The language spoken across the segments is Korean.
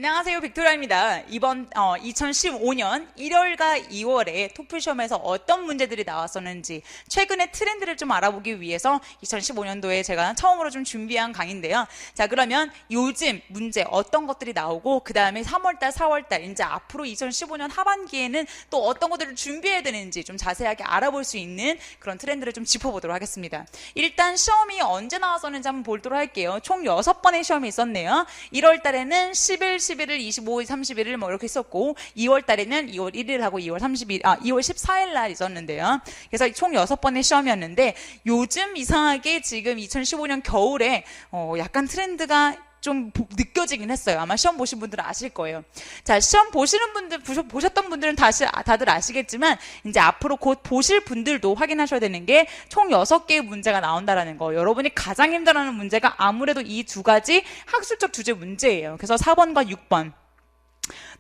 안녕하세요. 빅토리아입니다. 이번 2015년 1월과 2월에 토플 시험에서 어떤 문제들이 나왔었는지 최근의 트렌드를 좀 알아보기 위해서 2015년도에 제가 처음으로 좀 준비한 강의인데요. 자, 그러면 요즘 문제 어떤 것들이 나오고 그 다음에 3월달, 4월달 이제 앞으로 2015년 하반기에는 또 어떤 것들을 준비해야 되는지 좀 자세하게 알아볼 수 있는 그런 트렌드를 좀 짚어보도록 하겠습니다. 일단 시험이 언제 나왔었는지 한번 보도록 할게요. 총 6번의 시험이 있었네요. 1월달에는 10일, 11일, 25일, 31일 뭐 이렇게 있었고 2월 달에는 2월 1일하고 2월 14일 날 있었는데요. 그래서 총 6번의 시험이었는데 요즘 이상하게 지금 2015년 겨울에 약간 트렌드가 좀 느껴지긴 했어요. 아마 시험 보신 분들은 아실 거예요. 자, 시험 보시는 분들, 보셨던 분들은 다들 아시겠지만, 이제 앞으로 곧 보실 분들도 확인하셔야 되는 게 총 6개의 문제가 나온다라는 거. 여러분이 가장 힘들어하는 문제가 아무래도 이 두 가지 학술적 주제 문제예요. 그래서 4번과 6번.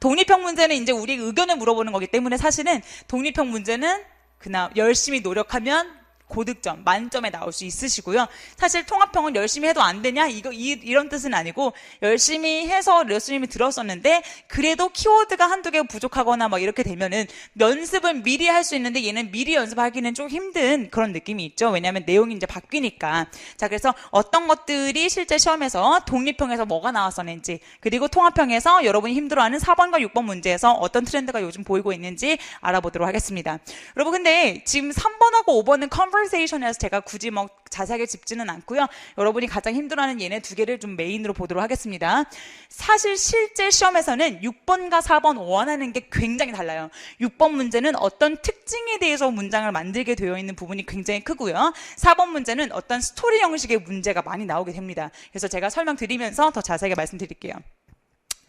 독립형 문제는 이제 우리 의견을 물어보는 거기 때문에 사실은 독립형 문제는 그냥 열심히 노력하면 고득점, 만점에 나올 수 있으시고요. 사실 통합형은 열심히 해도 안 되냐? 이런 뜻은 아니고, 열심히 해서 레슨님이 들었었는데, 그래도 키워드가 한두 개 부족하거나 막 이렇게 되면은, 연습은 미리 할 수 있는데, 얘는 미리 연습하기는 좀 힘든 그런 느낌이 있죠. 왜냐하면 내용이 이제 바뀌니까. 자, 그래서 어떤 것들이 실제 시험에서 독립형에서 뭐가 나왔었는지, 그리고 통합형에서 여러분이 힘들어하는 4번과 6번 문제에서 어떤 트렌드가 요즘 보이고 있는지 알아보도록 하겠습니다. 여러분, 근데 지금 3번하고 5번은 컨버세이션에서 제가 굳이 뭐 자세하게 짚지는 않고요. 여러분이 가장 힘들어하는 얘네 두 개를 좀 메인으로 보도록 하겠습니다. 사실 실제 시험에서는 6번과 4번 원하는 게 굉장히 달라요. 6번 문제는 어떤 특징에 대해서 문장을 만들게 되어 있는 부분이 굉장히 크고요. 4번 문제는 어떤 스토리 형식의 문제가 많이 나오게 됩니다. 그래서 제가 설명드리면서 더 자세하게 말씀드릴게요.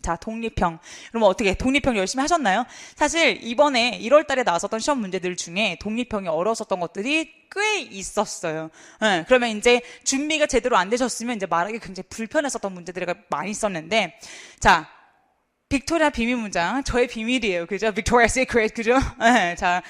자, 독립형. 그럼 어떻게 독립형 열심히 하셨나요? 사실 이번에 1월 달에 나왔었던 시험 문제들 중에 독립형이 어려웠었던 것들이 꽤 있었어요. 네, 그러면 이제 준비가 제대로 안 되셨으면 이제 말하기 굉장히 불편했었던 문제들이 많이 있었는데, 자, 빅토리아 비밀 문장, 저의 비밀이에요. 그죠? 빅토리아 시크릿, 그죠? 네, 자,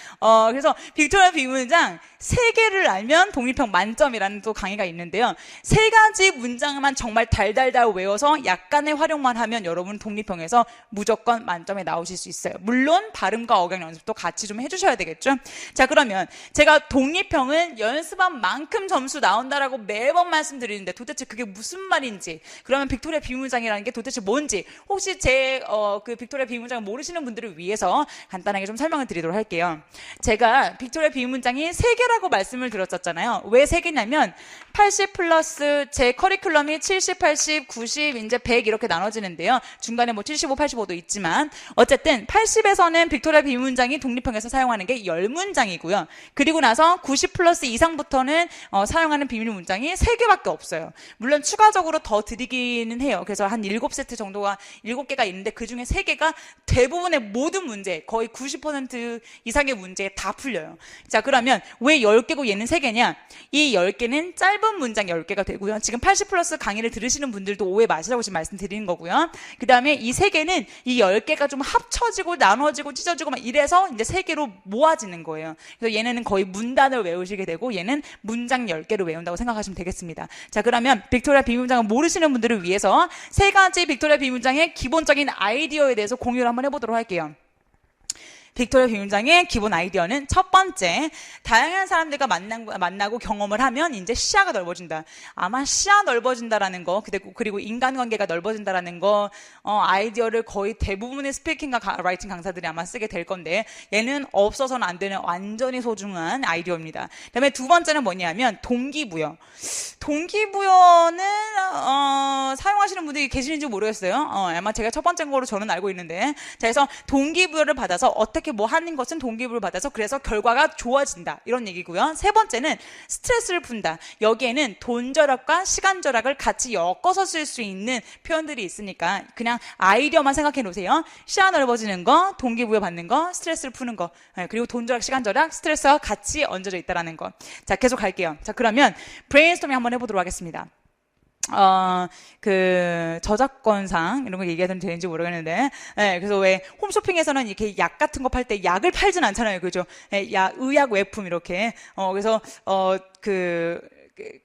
그래서 빅토리아 비밀 문장 3개를 알면 독립형 만점이라는 또 강의가 있는데요. 3가지 문장만 정말 달달달 외워서 약간의 활용만 하면 여러분 독립형에서 무조건 만점에 나오실 수 있어요. 물론 발음과 억양 연습도 같이 좀 해주셔야 되겠죠? 자, 그러면 제가 독립형은 연습한 만큼 점수 나온다라고 매번 말씀드리는데 도대체 그게 무슨 말인지, 그러면 빅토리아 비밀 문장이라는 게 도대체 뭔지, 혹시 그 빅토리아 비밀 문장을 모르시는 분들을 위해서 간단하게 좀 설명을 드리도록 할게요. 제가 빅토리아 비밀 문장이 3개라고 말씀을 드렸었잖아요. 왜 3개냐면 80 플러스 제 커리큘럼이 70, 80, 90, 이제 100 이렇게 나눠지는데요. 중간에 뭐 75, 85도 있지만 어쨌든 80에서는 빅토리아 비밀 문장이 독립형에서 사용하는 게 10문장이고요. 그리고 나서 90 플러스 이상부터는 사용하는 비밀 문장이 3개밖에 없어요. 물론 추가적으로 더 드리기는 해요. 그래서 한 7세트 정도가 7개가 있는데 그 중에 3개가 대부분의 모든 문제, 거의 90% 이상의 문제에 다 풀려요. 자, 그러면 왜 10개고 얘는 3개냐? 이 10개는 짧은 문장 10개가 되고요. 지금 80 플러스 강의를 들으시는 분들도 오해 마시라고 지금 말씀드리는 거고요. 그 다음에 이 3개는 이 10개가 좀 합쳐지고 나눠지고 찢어지고 막 이래서 이제 3개로 모아지는 거예요. 그래서 얘네는 거의 문단을 외우시게 되고 얘는 문장 10개를 외운다고 생각하시면 되겠습니다. 자, 그러면 빅토리아 비밀 문장을 모르시는 분들을 위해서 3가지 빅토리아 비밀 문장의 기본적인 아이디어에 대해서 공유를 한번 해보도록 할게요. 빅토리아 비밀 문장의 기본 아이디어는 첫 번째, 다양한 사람들과 만나고 경험을 하면 이제 시야가 넓어진다. 아마 시야 넓어진다라는 거, 그리고 인간관계가 넓어진다라는 거, 아이디어를 거의 대부분의 스피킹과 라이팅 강사들이 아마 쓰게 될 건데, 얘는 없어서는 안 되는 완전히 소중한 아이디어입니다. 그 다음에 두 번째는 뭐냐면 동기부여. 동기부여는 사용하시는 분들이 계시는지 모르겠어요. 아마 제가 첫 번째 거로 저는 알고 있는데, 자, 그래서 동기부여를 받아서 어떻게 뭐 하는 것은 동기부여를 받아서 그래서 결과가 좋아진다, 이런 얘기고요. 세 번째는 스트레스를 푼다. 여기에는 돈 절약과 시간 절약을 같이 엮어서 쓸 수 있는 표현들이 있으니까 그냥 아이디어만 생각해 놓으세요. 시야 넓어지는 거, 동기부여 받는 거, 스트레스를 푸는 거, 그리고 돈 절약, 시간 절약, 스트레스와 같이 얹어져 있다라는 거. 자, 계속 갈게요. 자, 그러면 브레인스토밍 한번 해보도록 하겠습니다. 저작권상 이런 거 얘기하면 되는지 모르겠는데, 네, 그래서 왜 홈쇼핑에서는 이렇게 약 같은 거 팔 때 약을 팔진 않잖아요, 그죠? 의약 외품 이렇게. 그래서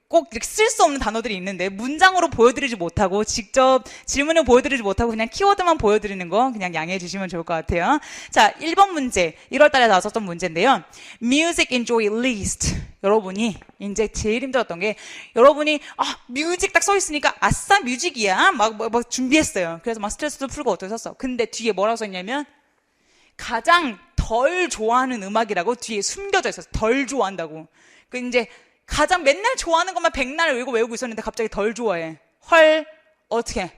꼭 이렇게 쓸 수 없는 단어들이 있는데 문장으로 보여드리지 못하고 직접 질문을 보여드리지 못하고 그냥 키워드만 보여드리는 거 그냥 양해해 주시면 좋을 것 같아요. 자, 1번 문제. 1월 달에 나왔었던 문제인데요. Music enjoy least. 여러분이 이제 제일 힘들었던 게 여러분이 뮤직 딱 써 있으니까 아싸 뮤직이야 막 준비했어요. 그래서 막 스트레스도 풀고 어떻게 썼어. 근데 뒤에 뭐라고 써있냐면 가장 덜 좋아하는 음악이라고 뒤에 숨겨져 있었어. 덜 좋아한다고. 그 이제 가장 맨날 좋아하는 것만 백날 외우고 있었는데 갑자기 덜 좋아해. 헐, 어떻게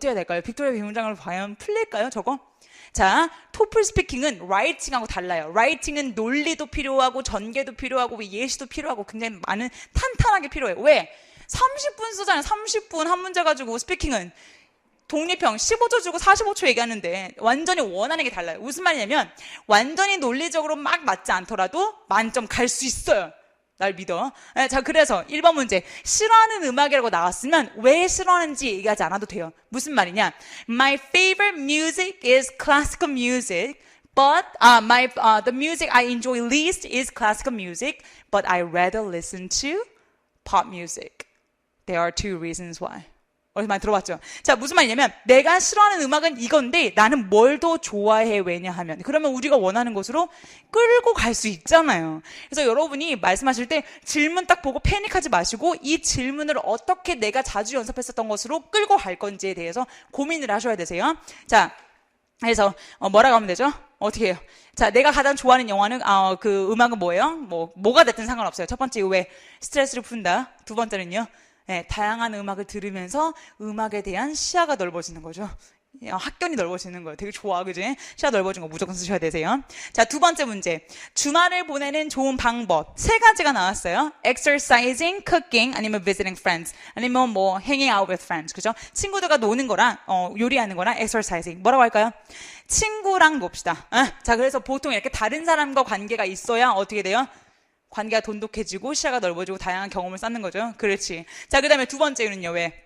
해야 될까요? 빅토리아 비문장을 과연 풀릴까요, 저거? 자, 토플 스피킹은 라이팅하고 달라요. 라이팅은 논리도 필요하고 전개도 필요하고 예시도 필요하고 굉장히 많은 탄탄하게 필요해요. 왜? 30분 쓰잖아요. 30분 한 문제 가지고 스피킹은 독립형 15초 주고 45초 얘기하는데 완전히 원하는 게 달라요. 무슨 말이냐면 완전히 논리적으로 막 맞지 않더라도 만점 갈 수 있어요. 날 믿어. 자, 그래서 1번 문제. 싫어하는 음악이라고 나왔으면 왜 싫어하는지 얘기하지 않아도 돼요. 무슨 말이냐? My favorite music is classical music, but the music I enjoy least is classical music, but I rather listen to pop music. There are two reasons why. 어디서 많이 들어봤죠? 자, 무슨 말이냐면 내가 싫어하는 음악은 이건데 나는 뭘 더 좋아해 왜냐하면 그러면 우리가 원하는 곳으로 끌고 갈 수 있잖아요. 그래서 여러분이 말씀하실 때 질문 딱 보고 패닉하지 마시고 이 질문을 어떻게 내가 자주 연습했었던 것으로 끌고 갈 건지에 대해서 고민을 하셔야 되세요. 자, 그래서 뭐라고 하면 되죠? 어떻게 해요? 자, 내가 가장 좋아하는 영화는 그 음악은 뭐예요? 뭐가 됐든 상관없어요. 첫 번째 왜 스트레스를 푼다. 두 번째는요. 네, 다양한 음악을 들으면서 음악에 대한 시야가 넓어지는 거죠. 학견이 넓어지는 거예요. 되게 좋아, 그지? 시야 넓어진 거 무조건 쓰셔야 되세요. 자, 두 번째 문제. 주말을 보내는 좋은 방법. 세 가지가 나왔어요. Exercising, cooking, 아니면 visiting friends. 아니면 hanging out with friends. 그죠? 친구들과 노는 거랑, 요리하는 거랑 exercising. 뭐라고 할까요? 친구랑 놉시다. 자, 그래서 보통 이렇게 다른 사람과 관계가 있어야 어떻게 돼요? 관계가 돈독해지고 시야가 넓어지고 다양한 경험을 쌓는 거죠. 그렇지. 자, 그 다음에 두 번째는요. 왜?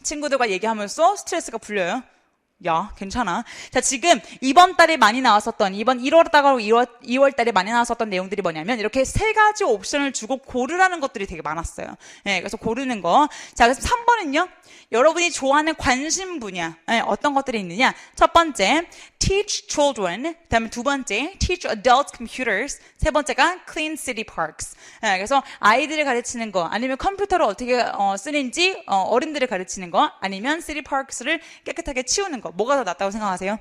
친구들과 얘기하면서 스트레스가 풀려요. 야, 괜찮아. 자, 지금 이번 달에 많이 나왔었던 이번 1월 달하고 2월 달에 많이 나왔었던 내용들이 뭐냐면 이렇게 세 가지 옵션을 주고 고르라는 것들이 되게 많았어요. 네, 그래서 고르는 거. 자, 그래서 3번은요. 여러분이 좋아하는 관심 분야. 네, 어떤 것들이 있느냐? 첫 번째, teach children. 그다음에 두 번째, teach adult computers. 세 번째가 clean city parks. 네, 그래서 아이들을 가르치는 거, 아니면 컴퓨터를 어떻게 쓰는지 어른들을 가르치는 거, 아니면 city parks를 깨끗하게 치우는 거. 뭐가 더 낫다고 생각하세요?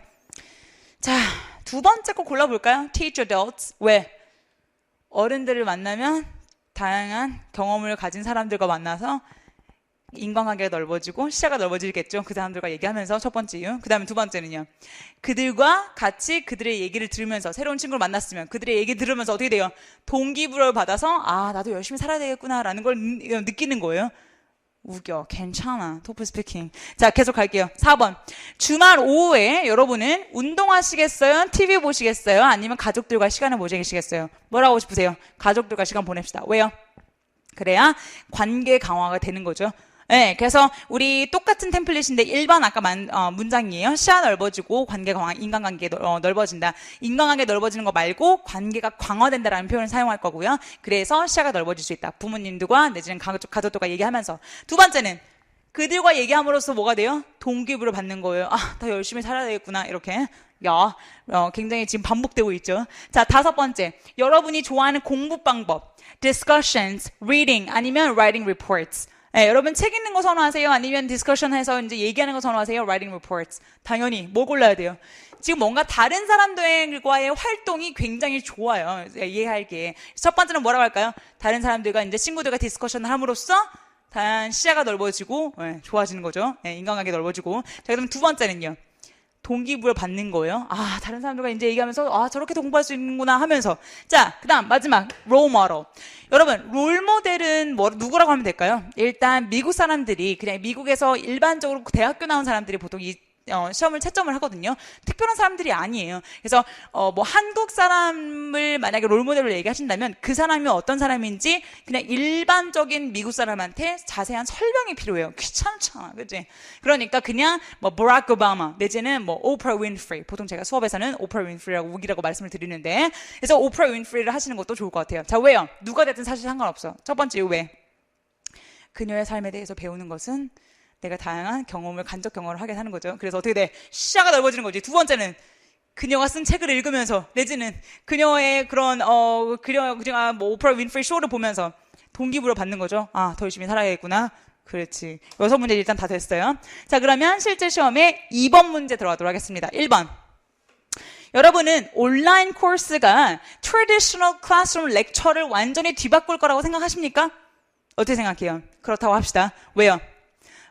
자, 두 번째 거 골라볼까요? Teach adults. 왜? 어른들을 만나면 다양한 경험을 가진 사람들과 만나서 인간관계가 넓어지고 시야가 넓어지겠죠. 그 사람들과 얘기하면서 첫 번째 이유. 그 다음에 두 번째는요. 그들과 같이 그들의 얘기를 들으면서 새로운 친구를 만났으면 그들의 얘기 들으면서 어떻게 돼요? 동기부여를 받아서 나도 열심히 살아야 되겠구나 라는 걸 느끼는 거예요. 우겨. 괜찮아. 토플 스피킹. 자, 계속 갈게요. 4번. 주말 오후에 여러분은 운동하시겠어요? TV 보시겠어요? 아니면 가족들과 시간을 보내시겠어요? 뭐라고 하고 싶으세요? 가족들과 시간 보냅시다. 왜요? 그래야 관계 강화가 되는 거죠. 네, 그래서 우리 똑같은 템플릿인데 1번 아까 문장이에요. 시야 넓어지고 관계 강화, 인간관계 넓어진다. 인간관계 넓어지는 거 말고 관계가 강화된다라는 표현을 사용할 거고요. 그래서 시야가 넓어질 수 있다. 부모님들과 내지는 가족들과 얘기하면서. 두 번째는 그들과 얘기함으로써 뭐가 돼요? 동기부여를 받는 거예요. 더 열심히 살아야 되겠구나. 이렇게. 굉장히 지금 반복되고 있죠. 자, 다섯 번째. 여러분이 좋아하는 공부 방법. discussions, reading, 아니면 writing reports. 네, 여러분 책 읽는 거 선호하세요? 아니면 디스커션 해서 이제 얘기하는 거 선호하세요? writing reports. 당연히 뭐 골라야 돼요? 지금 뭔가 다른 사람들과의 활동이 굉장히 좋아요. 이해할 게. 첫 번째는 뭐라고 할까요? 다른 사람들과 이제 친구들과 디스커션을 함으로써 다양한 시야가 넓어지고 좋아지는 거죠. 인간관계 넓어지고. 자, 그럼 두 번째는요. 동기부여 받는 거예요. 다른 사람들과 이제 얘기하면서 저렇게 공부할 수 있는구나 하면서. 자, 그다음 마지막 롤 모델. 여러분, 롤 모델은 누구라고 하면 될까요? 일단 미국 사람들이 그냥 미국에서 일반적으로 대학교 나온 사람들이 보통 이 시험을 채점을 하거든요. 특별한 사람들이 아니에요. 그래서 뭐 한국 사람을 만약에 롤모델로 얘기하신다면 그 사람이 어떤 사람인지 그냥 일반적인 미국 사람한테 자세한 설명이 필요해요. 귀찮잖아, 그치? 그러니까 그냥 뭐 버락 오바마 내지는 뭐 오프라 윈프리, 보통 제가 수업에서는 오프라 윈프리라고 우기라고 말씀을 드리는데, 그래서 오프라 윈프리를 하시는 것도 좋을 것 같아요. 자, 왜요? 누가 됐든 사실 상관없어. 첫 번째 이유 왜? 그녀의 삶에 대해서 배우는 것은 내가 다양한 경험을, 간접 경험을 하게 하는 거죠. 그래서 어떻게 돼? 시야가 넓어지는 거지. 두 번째는 그녀가 쓴 책을 읽으면서 내지는 그녀의 그런 그녀가 뭐 오프라 윈프리 쇼를 보면서 동기부여 받는 거죠. 아, 더 열심히 살아야겠구나. 그렇지. 6문제 일단 다 됐어요. 자, 그러면 실제 시험에 2번 문제 들어가도록 하겠습니다. 1번. 여러분은 온라인 코र्스가 트래디셔널 클래스룸 렉처를 완전히 뒤바꿀 거라고 생각하십니까? 어떻게 생각해요? 그렇다고 합시다. 왜요?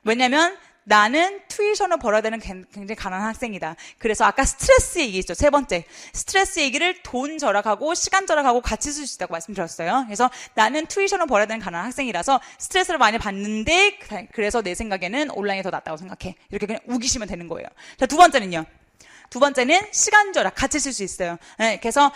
왜냐면 나는 튜이션을 벌어야 되는 굉장히 가난한 학생이다. 그래서 아까 스트레스 얘기 있죠. 세 번째. 스트레스 얘기를 돈 절약하고 시간 절약하고 같이 쓸 수 있다고 말씀드렸어요. 그래서 나는 튜이션을 벌어야 되는 가난한 학생이라서 스트레스를 많이 받는데 그래서 내 생각에는 온라인이 더 낫다고 생각해. 이렇게 그냥 우기시면 되는 거예요. 자, 두 번째는요. 두 번째는 시간 절약 같이 쓸 수 있어요. 네, 그래서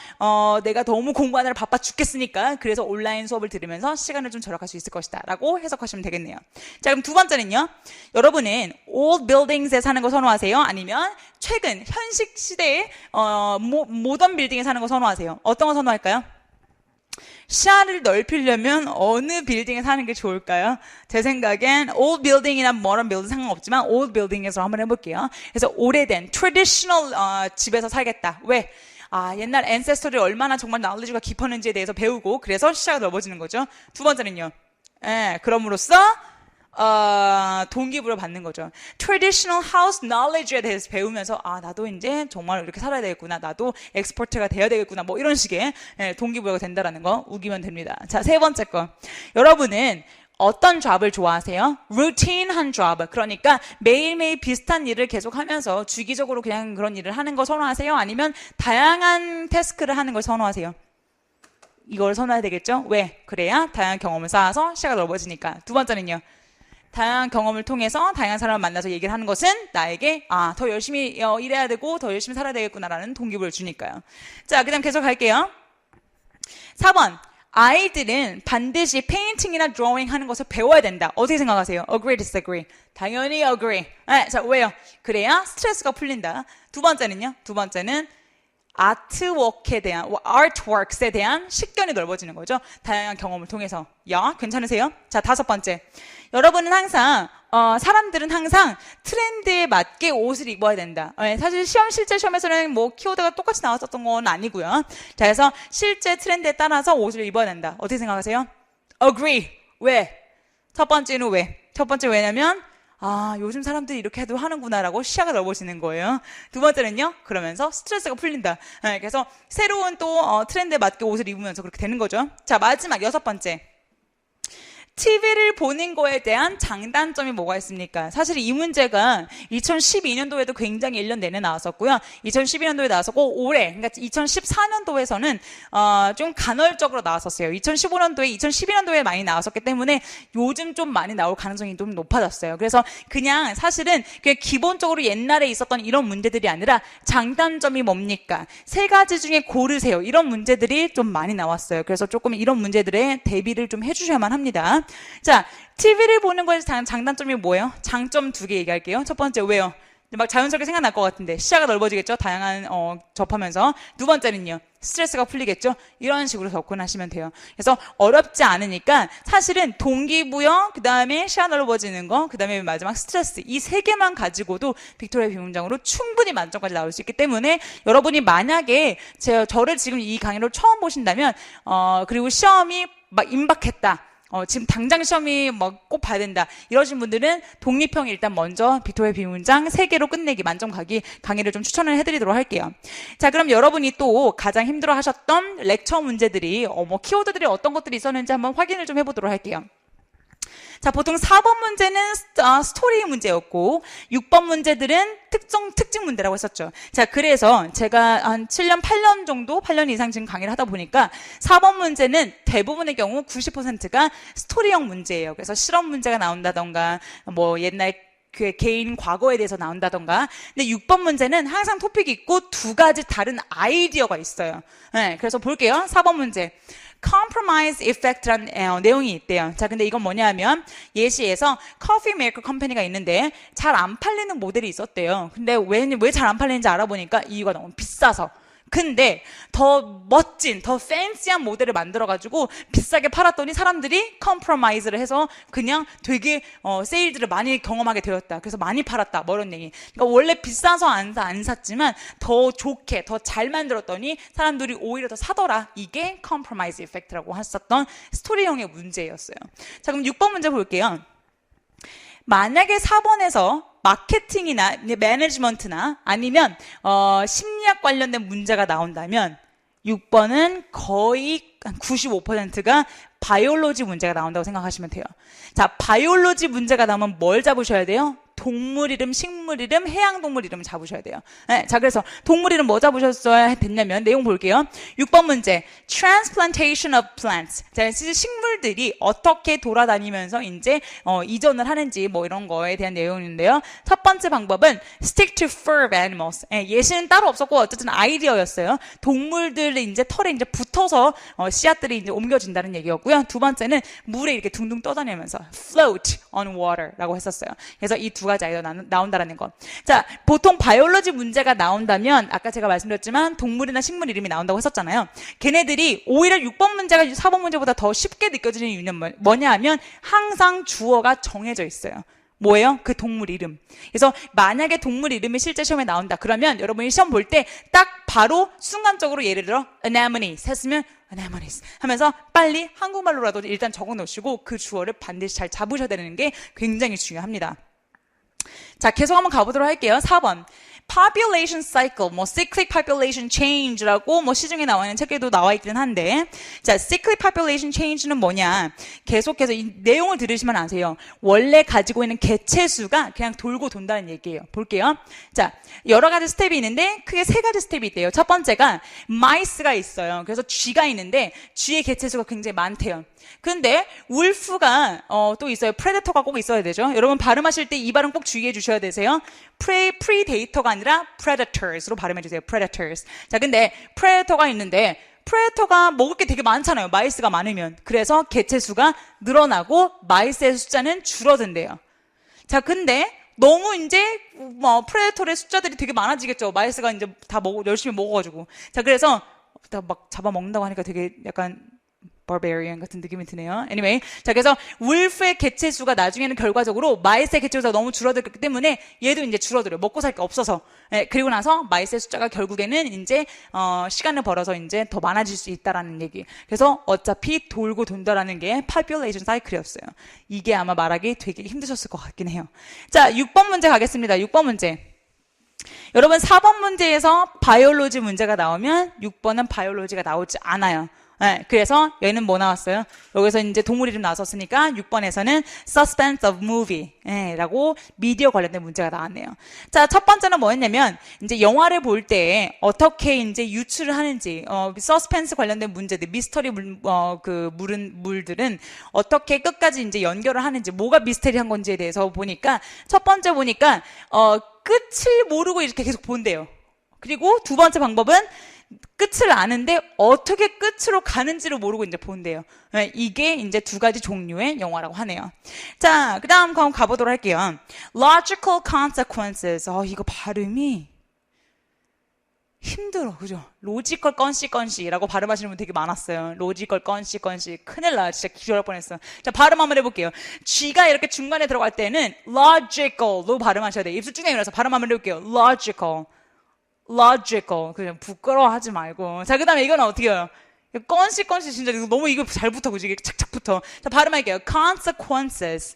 내가 너무 공부하느라 바빠 죽겠으니까 그래서 온라인 수업을 들으면서 시간을 좀 절약할 수 있을 것이다 라고 해석하시면 되겠네요. 자, 그럼 두 번째는요. 여러분은 old buildings에 사는 거 선호하세요? 아니면 최근 현식 시대의 모던 빌딩에 사는 거 선호하세요? 어떤 거 선호할까요? 시야를 넓히려면 어느 빌딩에 사는 게 좋을까요? 제 생각엔 old building이나 modern building 상관없지만 old building에서 한번 해볼게요. 그래서 오래된 traditional 집에서 살겠다. 왜? 옛날 ancestor이 얼마나 정말 knowledge가 깊었는지에 대해서 배우고 그래서 시야가 넓어지는 거죠. 두 번째는요. 그럼으로써 동기부여 받는 거죠. Traditional house knowledge에 대해서 배우면서 나도 이제 정말 이렇게 살아야 되겠구나. 나도 엑스퍼트가 돼야 되겠구나. 뭐 이런 식의 동기부여가 된다라는 거 우기면 됩니다. 자, 세 번째 거. 여러분은 어떤 잡을 좋아하세요? 루틴한 잡. 그러니까 매일매일 비슷한 일을 계속하면서 주기적으로 그냥 그런 일을 하는 거 선호하세요? 아니면 다양한 태스크를 하는 걸 선호하세요? 이걸 선호해야 되겠죠? 왜? 그래야 다양한 경험을 쌓아서 시야가 넓어지니까. 두 번째는요. 다양한 경험을 통해서 다양한 사람을 만나서 얘기를 하는 것은 나에게 더 열심히 일해야 되고 더 열심히 살아야 되겠구나라는 동기부여를 주니까요. 자, 그 다음 계속 갈게요. 4번. 아이들은 반드시 페인팅이나 드로잉 하는 것을 배워야 된다. 어떻게 생각하세요? Agree, disagree? 당연히 agree. 자, 왜요? 그래야 스트레스가 풀린다. 두 번째는요? 두 번째는 아트워크에 대한, artworks에 대한 식견이 넓어지는 거죠. 다양한 경험을 통해서. 괜찮으세요? 자, 다섯 번째. 여러분은 항상, 사람들은 항상 트렌드에 맞게 옷을 입어야 된다. 사실 실제 시험에서는 뭐 키워드가 똑같이 나왔었던 건 아니고요. 자, 그래서 실제 트렌드에 따라서 옷을 입어야 된다. 어떻게 생각하세요? Agree. 왜? 첫 번째는 왜? 첫 번째 왜냐면, 요즘 사람들이 이렇게 해도 하는구나라고 시야가 넓어지는 거예요. 두 번째는요, 그러면서 스트레스가 풀린다. 그래서 새로운 또 트렌드에 맞게 옷을 입으면서 그렇게 되는 거죠. 자, 마지막 여섯 번째. TV를 보는 거에 대한 장단점이 뭐가 있습니까? 사실 이 문제가 2012년도에도 굉장히 1년 내내 나왔었고요. 2012년도에 나왔었고 올해, 그러니까 2014년도에서는 좀 간헐적으로 나왔었어요. 2015년도에, 2012년도에 많이 나왔었기 때문에 요즘 좀 많이 나올 가능성이 좀 높아졌어요. 그래서 그냥 사실은 그냥 기본적으로 옛날에 있었던 이런 문제들이 아니라 장단점이 뭡니까? 세 가지 중에 고르세요. 이런 문제들이 좀 많이 나왔어요. 그래서 조금 이런 문제들에 대비를 좀 해주셔야만 합니다. 자, TV를 보는 거에서 장단점이 뭐예요? 장점 두 개 얘기할게요. 첫 번째, 왜요? 막 자연스럽게 생각날 것 같은데 시야가 넓어지겠죠? 다양한 접하면서. 두 번째는요, 스트레스가 풀리겠죠? 이런 식으로 접근하시면 돼요. 그래서 어렵지 않으니까 사실은 동기부여, 그 다음에 시야 넓어지는 거, 그 다음에 마지막 스트레스, 이 세 개만 가지고도 빅토리아 비문장으로 충분히 만점까지 나올 수 있기 때문에 여러분이 만약에 저를 지금 이 강의로 처음 보신다면 그리고 시험이 막 임박했다, 지금 당장 시험이 꼭 봐야 된다, 이러신 분들은 독립형 일단 먼저 빅토리아 비문장 3개로 끝내기 만점 가기 강의를 좀 추천을 해드리도록 할게요. 자, 그럼 여러분이 또 가장 힘들어 하셨던 렉처 문제들이 키워드들이 어떤 것들이 있었는지 한번 확인을 좀 해보도록 할게요. 자, 보통 4번 문제는 스토리 문제였고 6번 문제들은 특징 문제라고 했었죠. 자, 그래서 제가 한 7년, 8년 정도, 8년 이상 지금 강의를 하다 보니까 4번 문제는 대부분의 경우 90%가 스토리형 문제예요. 그래서 실험 문제가 나온다던가 뭐 옛날 그 개인 과거에 대해서 나온다던가. 근데 6번 문제는 항상 토픽이 있고 두 가지 다른 아이디어가 있어요. 네, 그래서 볼게요. 4번 문제. compromise effect라는 내용이 있대요. 자, 근데 이건 뭐냐면 예시에서 커피 메이커 컴퍼니가 있는데 잘 안 팔리는 모델이 있었대요. 근데 왜 잘 안 팔리는지 알아보니까 이유가 너무 비싸서. 근데 더 멋진, 더 팬시한 모델을 만들어가지고 비싸게 팔았더니 사람들이 컴프로마이즈를 해서 그냥 되게 세일들을 많이 경험하게 되었다. 그래서 많이 팔았다. 뭐 이런 얘기. 그러니까 원래 비싸서 안 샀지만 더 좋게, 더 잘 만들었더니 사람들이 오히려 더 사더라. 이게 컴프로마이즈 이펙트라고 했었던 스토리형의 문제였어요. 자, 그럼 6번 문제 볼게요. 만약에 4번에서 마케팅이나 매니지먼트나 아니면 심리학 관련된 문제가 나온다면 6번은 거의 한 95%가 바이올로지 문제가 나온다고 생각하시면 돼요. 자, 바이올로지 문제가 나오면 뭘 잡으셔야 돼요? 동물 이름, 식물 이름, 해양동물 이름을 잡으셔야 돼요. 네, 자, 그래서 동물 이름 뭐 잡으셨어야 됐냐면 내용 볼게요. 6번 문제. Transplantation of plants. 자, 식물들이 어떻게 돌아다니면서 이제 이전을 하는지 뭐 이런 거에 대한 내용인데요. 첫 번째 방법은 stick to fur of animals. 예시는 따로 없었고 어쨌든 아이디어였어요. 동물들이 이제 털에 이제 붙어서 씨앗들이 이제 옮겨진다는 얘기였고요. 두 번째는 물에 이렇게 둥둥 떠다니면서 float on water라고 했었어요. 그래서 이 두 가지 아이디어 나온다라는 거. 자, 보통 바이올로지 문제가 나온다면 아까 제가 말씀드렸지만 동물이나 식물 이름이 나온다고 했었잖아요. 걔네들이 오히려 6번 문제가 4번 문제보다 더 쉽게 느껴지는 이유는 뭐냐 하면 항상 주어가 정해져 있어요. 뭐예요? 그 동물 이름. 그래서 만약에 동물 이름이 실제 시험에 나온다. 그러면 여러분이 시험 볼 때 딱 바로 순간적으로 예를 들어 anemones 했으면 anemones 하면서 빨리 한국말로라도 일단 적어 놓으시고 그 주어를 반드시 잘 잡으셔야 되는 게 굉장히 중요합니다. 자, 계속 한번 가보도록 할게요. 4번. population cycle, 뭐 cyclic population change라고 뭐 시중에 나와 있는 책에도 나와 있긴 한데, 자, cyclic population change는 뭐냐? 계속해서 이 내용을 들으시면 아세요. 원래 가지고 있는 개체수가 그냥 돌고 돈다는 얘기예요. 볼게요. 자, 여러 가지 스텝이 있는데 크게 세 가지 스텝이 있대요. 첫 번째가 mice가 있어요. 그래서 쥐가 있는데 쥐의 개체수가 굉장히 많대요. 근데 울프가 또 있어요. 프레데터가 꼭 있어야 되죠. 여러분 발음하실 때 이 발음 꼭 주의해 주셔야 되세요. predator가 아니라 predators로 발음해 주세요. predators. 자, 근데 predator가 있는데 프레데터가 먹을 게 되게 많잖아요. 마이스가 많으면. 그래서 개체수가 늘어나고 마이스의 숫자는 줄어든대요. 자, 근데 너무 이제 프레데터의 숫자들이 되게 많아지겠죠. 마이스가 이제 다 열심히 먹어가지고. 자, 그래서 막 잡아먹는다고 하니까 되게 약간 barbarian 같은 느낌이 드네요. Anyway, 자, 그래서 울프의 개체수가 나중에는 결과적으로 마이스의 개체수가 너무 줄어들기 때문에 얘도 이제 줄어들어요. 먹고 살 게 없어서. 네, 그리고 나서 마이스의 숫자가 결국에는 이제 시간을 벌어서 이제 더 많아질 수 있다라는 얘기. 그래서 어차피 돌고 돈다라는 게 population cycle이었어요. 이게 아마 말하기 되게 힘드셨을 것 같긴 해요. 자, 6번 문제 가겠습니다. 6번 문제. 여러분 4번 문제에서 바이올로지 문제가 나오면 6번은 바이올로지가 나오지 않아요. 네, 그래서 얘는 뭐 나왔어요? 여기서 이제 동물 이름 나왔었으니까 6번에서는 suspense of movie 라고 미디어 관련된 문제가 나왔네요. 자, 첫 번째는 뭐였냐면 이제 영화를 볼 때 어떻게 이제 유출을 하는지 서스펜스 관련된 문제들, 미스터리 물들은 어떻게 끝까지 이제 연결을 하는지, 뭐가 미스터리한 건지에 대해서 보니까 첫 번째 보니까 끝을 모르고 이렇게 계속 본대요. 그리고 두 번째 방법은 끝을 아는데 어떻게 끝으로 가는지를 모르고 이제 본대요. 이게 이제 두 가지 종류의 영화라고 하네요. 자, 그 다음 한번 가보도록 할게요. Logical consequences. 이거 발음이 힘들어. 그죠? 로지컬 건시라고 발음하시는 분 되게 많았어요. 로지컬 건시. 큰일 나. 진짜 기절할 뻔했어. 자, 발음 한번 해볼게요. G가 이렇게 중간에 들어갈 때는 logical로 발음하셔야 돼요. 입술 쭉 내밀어서 발음 한번 해볼게요. logical. 그냥 부끄러워하지 말고. 자, 그 다음에 이건 어떻게 해요? 건시 진짜 너무 이거 잘 붙어. 그지? 이게 착착 붙어. 자, 발음할게요. consequences.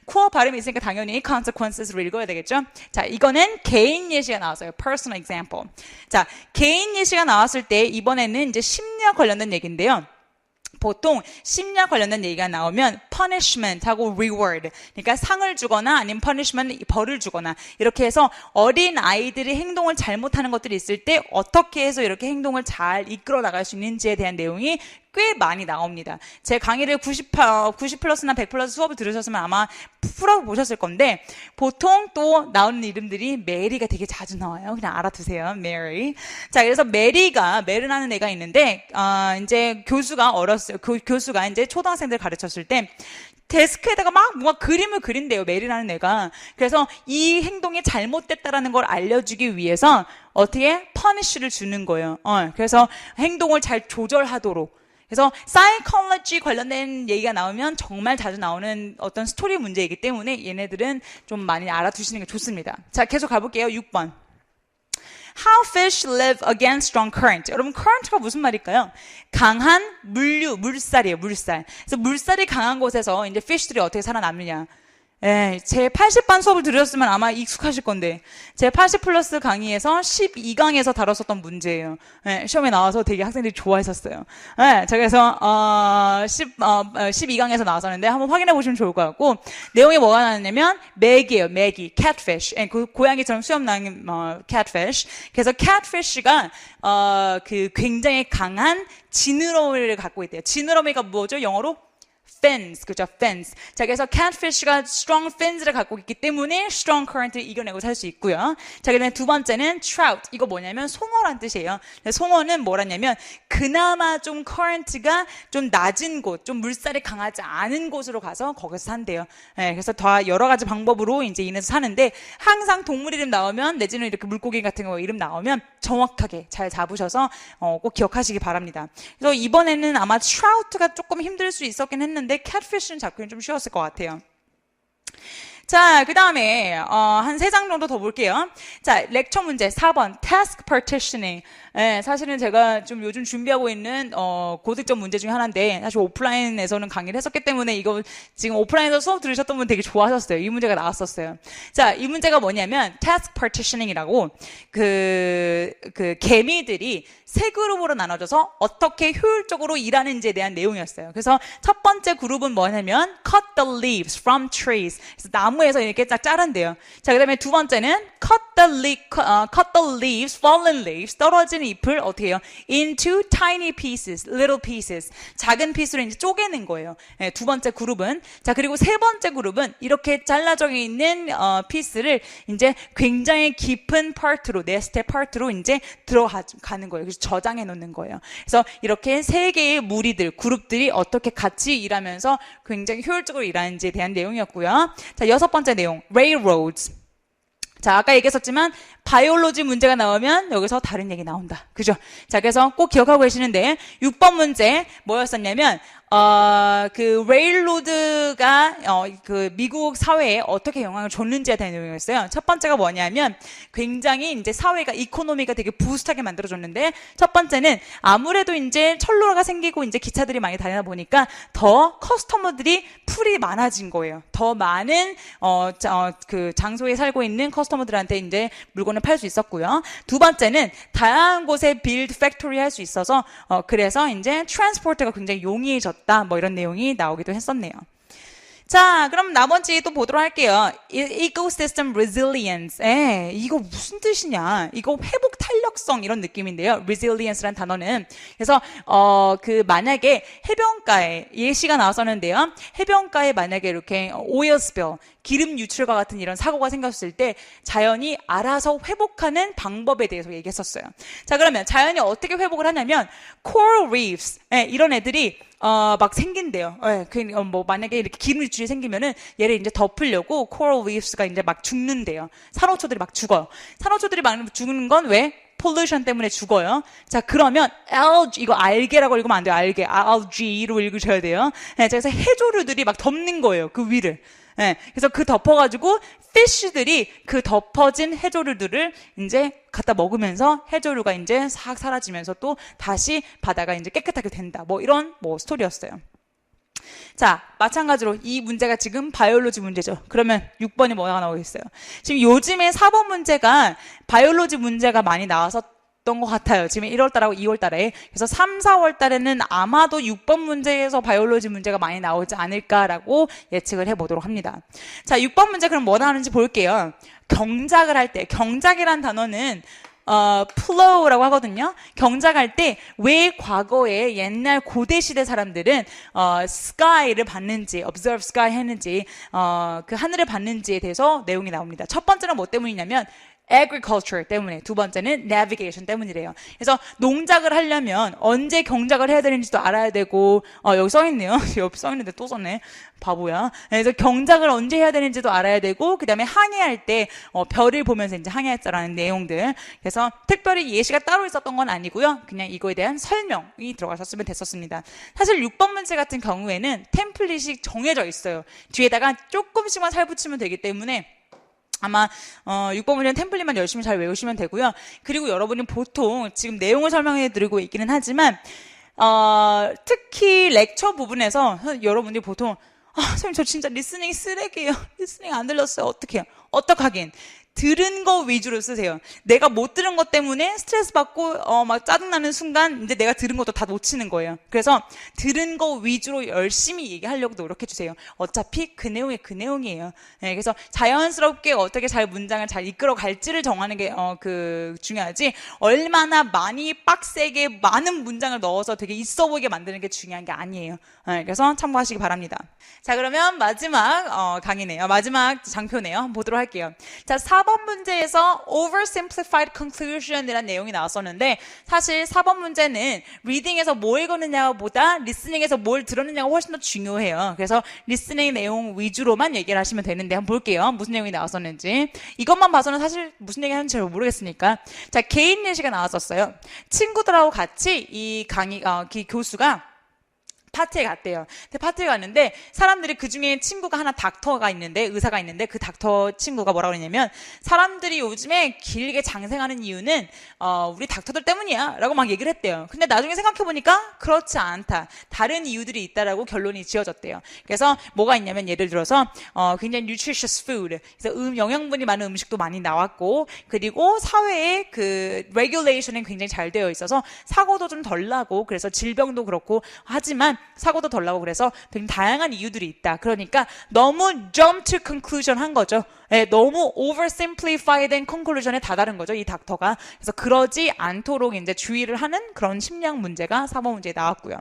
코어 발음이 있으니까 당연히 consequences로 읽어야 되겠죠? 자, 이거는 개인 예시가 나왔어요. personal example. 자, 개인 예시가 나왔을 때 이번에는 이제 심리학 관련된 얘기인데요. 보통 심리학 관련된 얘기가 나오면 punishment하고 reward, 그러니까 상을 주거나 아니면 punishment, 벌을 주거나 이렇게 해서 어린 아이들이 행동을 잘못하는 것들이 있을 때 어떻게 해서 이렇게 행동을 잘 이끌어 나갈 수 있는지에 대한 내용이 꽤 많이 나옵니다. 제 강의를 90 플러스나 100 플러스 수업을 들으셨으면 아마 풀어보셨을 건데 보통 또 나오는 이름들이 메리가 되게 자주 나와요. 그냥 알아두세요. 메리. 자, 그래서 메르라는 애가 있는데 이제 교수가 교수가 이제 초등학생들 가르쳤을 때 데스크에다가 막 뭔가 그림을 그린대요. 메리라는 애가. 그래서 이 행동이 잘못됐다라는 걸 알려주기 위해서 어떻게 퍼니쉬를 주는 거예요. 그래서 행동을 잘 조절하도록. 그래서 사이콜로지 관련된 얘기가 나오면 정말 자주 나오는 어떤 스토리 문제이기 때문에 얘네들은 좀 많이 알아두시는 게 좋습니다. 자, 계속 가볼게요. 6번. How fish live against strong current. 여러분, current가 무슨 말일까요? 강한 물살이에요, 물살. 그래서 물살이 강한 곳에서 이제 fish들이 어떻게 살아남느냐. 제 80반 수업을 들으셨으면 아마 익숙하실 건데, 제 80 플러스 강의에서 12강에서 다뤘었던 문제예요. 시험에 나와서 되게 학생들이 좋아했었어요. 자, 그래서, 12강에서 나왔었는데, 한번 확인해 보시면 좋을 것 같고, 내용이 뭐가 나왔냐면, 맥이에요, 맥이, catfish. 그 고양이처럼 수염 나는, catfish. 그래서 catfish가, 굉장히 강한 지느러미를 갖고 있대요. 지느러미가 뭐죠? 영어로? fins, 그죠? fins. 자, 그래서 catfish가 strong fins를 갖고 있기 때문에 strong current를 이겨내고 살 수 있고요. 자, 그다음에 두 번째는 trout. 이거 뭐냐면 송어란 뜻이에요. 송어는 뭐라냐면 그나마 좀 current가 좀 낮은 곳, 좀 물살이 강하지 않은 곳으로 가서 거기서 산대요. 그래서 더 여러 가지 방법으로 이제 인해서 사는데 항상 동물 이름 나오면 내지는 이렇게 물고기 같은 거 이름 나오면 정확하게 잘 잡으셔서 꼭 기억하시기 바랍니다. 그래서 이번에는 아마 trout가 조금 힘들 수 있었긴 했는데 catfish는 잡기는 좀 쉬웠을 것 같아요. 자, 그 다음에 한 3장 정도 더 볼게요. 자, 렉처 문제 4번 task partitioning. 사실은 제가 좀 요즘 준비하고 있는 고득점 문제 중에 하나인데 사실 오프라인에서는 강의를 했었기 때문에 이거 지금 오프라인에서 수업 들으셨던 분 되게 좋아하셨어요. 이 문제가 나왔었어요. 자, 이 문제가 뭐냐면 task partitioning이라고 그 개미들이 세 그룹으로 나눠져서 어떻게 효율적으로 일하는지에 대한 내용이었어요. 그래서 첫 번째 그룹은 뭐냐면 cut the leaves from trees. 그래서 나무에서 이렇게 쫙 자른대요. 자, 그 다음에 두 번째는 cut the leaves, fallen leaves, 떨어지는 잎을 어떻게 해요? into tiny pieces, little pieces. 작은 피스로 이제 쪼개는 거예요. 두 번째 그룹은. 자, 그리고 세 번째 그룹은 이렇게 잘라져 있는 피스를 이제 굉장히 깊은 파트로, 네스트 파트로 이제 들어가는 거예요. 그래서 저장해 놓는 거예요. 그래서 이렇게 세 개의 무리들, 그룹들이 어떻게 같이 일하면서 굉장히 효율적으로 일하는지에 대한 내용이었고요. 자, 여섯 번째 내용, railroads. 자, 아까 얘기했었지만 바이올로지 문제가 나오면 여기서 다른 얘기 나온다. 그죠? 자, 그래서 꼭 기억하고 계시는데 6번 문제 뭐였었냐면 그 레일로드가 그 미국 사회에 어떻게 영향을 줬는지에 대한 내용이었어요. 첫 번째가 뭐냐면 굉장히 이제 사회가 이코노미가 되게 부스하게 만들어줬는데 첫 번째는 아무래도 이제 철로가 생기고 이제 기차들이 많이 다니다 보니까 더 커스터머들이 풀이 많아진 거예요. 더 많은 그 장소에 살고 있는 커스터머들한테 이제 물건을 팔 수 있었고요. 두 번째는 다양한 곳에 빌드 팩토리 할 수 있어서 그래서 이제 트랜스포트가 굉장히 용이해졌다. 뭐 이런 내용이 나오기도 했었네요. 자, 그럼 나머지 또 보도록 할게요. Ecosystem resilience. 이거 무슨 뜻이냐? 이거 회복 탄력성 이런 느낌인데요. resilience란 단어는. 그래서 그 만약에 해변가에 예시가 나왔었는데요. 해변가에 만약에 이렇게 oil spill, 기름 유출과 같은 이런 사고가 생겼을 때 자연이 알아서 회복하는 방법에 대해서 얘기했었어요. 자, 그러면 자연이 어떻게 회복을 하냐면 coral reefs 이런 애들이 막 생긴대요. 뭐 만약에 이렇게 기름 유출이 생기면은 얘를 이제 덮으려고 coral reefs가 이제 막 죽는데요. 산호초들이 막 죽어요. 산호초들이 막 죽는 건 왜? 폴루션 때문에 죽어요. 자, 그러면 algae, 이거 알게라고 읽으면 안 돼요. 알게, algae로 읽으셔야 돼요. 그래서 해조류들이 막 덮는 거예요. 그 위를. 그래서 그 덮어가지고 피쉬들이 그 덮어진 해조류들을 이제 갖다 먹으면서 해조류가 이제 싹 사라지면서 또 다시 바다가 이제 깨끗하게 된다. 뭐 이런 뭐 스토리였어요. 자, 마찬가지로 이 문제가 지금 바이올로지 문제죠. 그러면 6번이 뭐가 나오겠어요? 지금 요즘에 4번 문제가 바이올로지 문제가 많이 나와서 것 같아요. 지금 1월달하고 2월달에. 그래서 3, 4월달에는 아마도 6번 문제에서 바이올로지 문제가 많이 나오지 않을까라고 예측을 해보도록 합니다. 자, 6번 문제 그럼 뭐 나오는지 볼게요. 경작을 할 때, 경작이란 단어는 plow라고 하거든요. 경작할 때 왜 과거에 옛날 고대 시대 사람들은 sky를 봤는지, observe sky 했는지, 그 하늘을 봤는지에 대해서 내용이 나옵니다. 첫 번째는 뭐 때문이냐면 agriculture 때문에, 두 번째는 navigation 때문이래요. 그래서 농작을 하려면 언제 경작을 해야 되는지도 알아야 되고, 여기 써있네요. 여기 써있는데 또 썼네. 바보야. 그래서 경작을 언제 해야 되는지도 알아야 되고, 그 다음에 항해할 때 별을 보면서 이제 항해했다라는 내용들. 그래서 특별히 예시가 따로 있었던 건 아니고요. 그냥 이거에 대한 설명이 들어가셨으면 됐었습니다. 사실 6번 문제 같은 경우에는 템플릿이 정해져 있어요. 뒤에다가 조금씩만 살붙이면 되기 때문에 아마 6번 문제는 템플릿만 열심히 잘 외우시면 되고요. 그리고 여러분이 보통 지금 내용을 설명해 드리고 있기는 하지만 특히 렉처 부분에서 여러분들이 보통 선생님 저 진짜 리스닝이 쓰레기예요. 리스닝 안 들렸어요. 어떡해요? 어떡하긴. 들은 거 위주로 쓰세요. 내가 못 들은 것 때문에 스트레스 받고 막 짜증나는 순간 이제 내가 들은 것도 다 놓치는 거예요. 그래서 들은 거 위주로 열심히 얘기하려고 노력해 주세요. 어차피 그 내용이 그 내용이에요. 네, 그래서 자연스럽게 어떻게 잘 문장을 잘 이끌어 갈지를 정하는 게 중요하지, 얼마나 많이 빡세게 많은 문장을 넣어서 되게 있어 보이게 만드는 게 중요한 게 아니에요. 네, 그래서 참고하시기 바랍니다. 자, 그러면 마지막 강의네요. 마지막 장표네요. 한번 보도록 할게요. 자, 4번 문제에서 oversimplified conclusion이라는 내용이 나왔었는데, 사실 4번 문제는 리딩에서 뭐 읽었느냐보다 리스닝에서 뭘 들었느냐가 훨씬 더 중요해요. 그래서 리스닝 내용 위주로만 얘기를 하시면 되는데, 한번 볼게요. 무슨 내용이 나왔었는지. 이것만 봐서는 사실 무슨 얘기 하는지 잘 모르겠으니까. 자, 개인 예시가 나왔었어요. 친구들하고 같이 이 교수가 파티에 갔대요. 근데 파티에 갔는데 사람들이, 그중에 친구가 하나 닥터가 있는데, 의사가 있는데, 그 닥터 친구가 뭐라고 그러냐면, 사람들이 요즘에 길게 장생하는 이유는 우리 닥터들 때문이야 라고 막 얘기를 했대요. 근데 나중에 생각해보니까 그렇지 않다, 다른 이유들이 있다라고 결론이 지어졌대요. 그래서 뭐가 있냐면, 예를 들어서 굉장히 nutritious food, 그래서 영양분이 많은 음식도 많이 나왔고, 그리고 사회에 그 regulation이 굉장히 잘 되어 있어서 사고도 좀 덜 나고, 그래서 질병도 그렇고, 하지만 사고도 덜 나고, 그래서 되게 다양한 이유들이 있다. 그러니까 너무 jump to conclusion 한 거죠. 네, 너무 oversimplified 된 conclusion에 다다른 거죠, 이 닥터가. 그래서 그러지 않도록 이제 주의를 하는 그런 심리학 문제가 4번 문제에 나왔고요.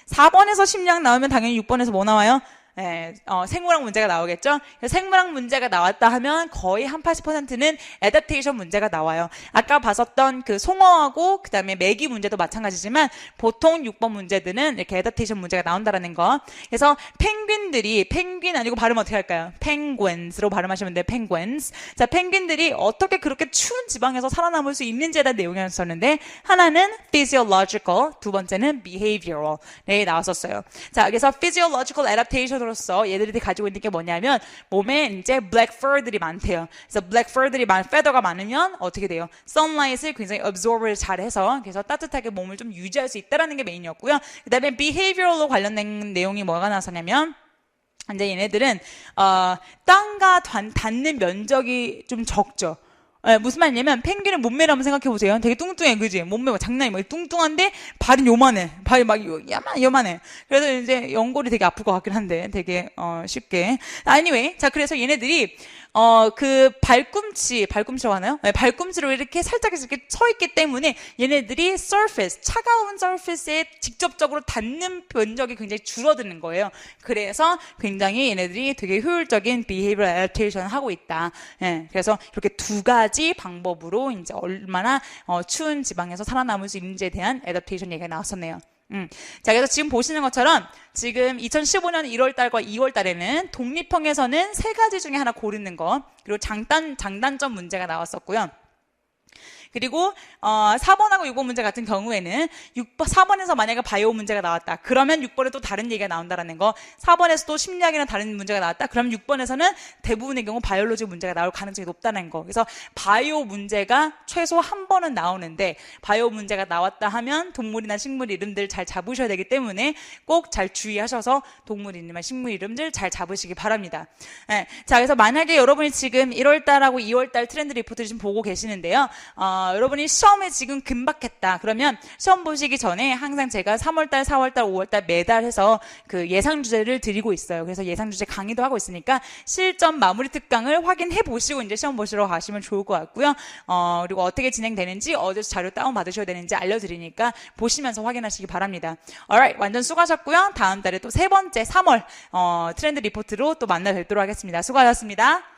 4번에서 심리학 나오면 당연히 6번에서 뭐 나와요? 네, 생물학 문제가 나오겠죠? 생물학 문제가 나왔다 하면 거의 한 80%는 애더테이션 문제가 나와요. 아까 봤었던 그 송어하고 그 다음에 메기 문제도 마찬가지지만 보통 6번 문제들은 이렇게 애더테이션 문제가 나온다라는 거. 그래서 펭귄 아니고 발음 어떻게 할까요? penguins로 발음하시면 돼요. penguins. 자, 펭귄들이 어떻게 그렇게 추운 지방에서 살아남을 수 있는지에 대한 내용이었었는데, 하나는 physiological, 두 번째는 behavioral. 네, 나왔었어요. 자, 그래서 physiological adaptation 로서 얘들이 가지고 있는 게 뭐냐면, 몸에 이제 black fur들이 많대요. 그래서 black fur들이 feather가 많으면 어떻게 돼요? sunlight을 굉장히 absorb를 잘해서, 그래서 따뜻하게 몸을 좀 유지할 수 있다라는 게 메인이었고요. 그 다음에 behavioral로 관련된 내용이 뭐가 나왔었냐면, 이제 얘네들은 땅과 닿는 면적이 좀 적죠. 네, 무슨 말이냐면, 펭귄은 몸매를 한번 생각해보세요. 되게 뚱뚱해, 그지? 몸매가 장난이 뭐 뚱뚱한데 발은 요만해. 발이 막 요만해. 그래서 이제 연골이 되게 아플 것 같긴 한데, 되게 쉽게. Anyway, 자, 그래서 얘네들이 그 발꿈치라고 하나요? 네, 발꿈치로 이렇게 살짝 이렇게 서 있기 때문에 얘네들이 차가운 surface에 직접적으로 닿는 면적이 굉장히 줄어드는 거예요. 그래서 굉장히 얘네들이 되게 효율적인 behavioral adaptation 하고 있다. 예, 그래서 이렇게 두 가지 방법으로 이제 얼마나 추운 지방에서 살아남을 수 있는지에 대한 adaptation 얘기가 나왔었네요. 자, 그래서 지금 보시는 것처럼 지금 2015년 1월달과 2월달에는 독립형에서는 3가지 중에 하나 고르는 거, 그리고 장단점 문제가 나왔었고요. 그리고 4번하고 6번 문제 같은 경우에는 4번에서 만약에 바이오 문제가 나왔다, 그러면 6번에 또 다른 얘기가 나온다라는 거. 4번에서도 심리학이나 다른 문제가 나왔다, 그럼 6번에서는 대부분의 경우 바이올로지 문제가 나올 가능성이 높다는 거. 그래서 바이오 문제가 최소 한 번은 나오는데, 바이오 문제가 나왔다 하면 동물이나 식물 이름들 잘 잡으셔야 되기 때문에 꼭 잘 주의하셔서 동물 이름이나 식물 이름들 잘 잡으시기 바랍니다. 네. 자, 그래서 만약에 여러분이 지금 1월달하고 2월달 트렌드 리포트를 지금 보고 계시는데요. 여러분이 시험에 지금 금박했다. 그러면 시험 보시기 전에 항상 제가 3월달, 4월달, 5월달 매달 해서 그 예상 주제를 드리고 있어요. 그래서 예상 주제 강의도 하고 있으니까 실전 마무리 특강을 확인해 보시고 이제 시험 보시러 가시면 좋을 것 같고요. 그리고 어떻게 진행되는지 어디서 자료 다운 받으셔야 되는지 알려드리니까 보시면서 확인하시기 바랍니다. alright, 완전 수고하셨고요. 다음 달에 또 세 번째 3월 트렌드 리포트로 또 만나 뵙도록 하겠습니다. 수고하셨습니다.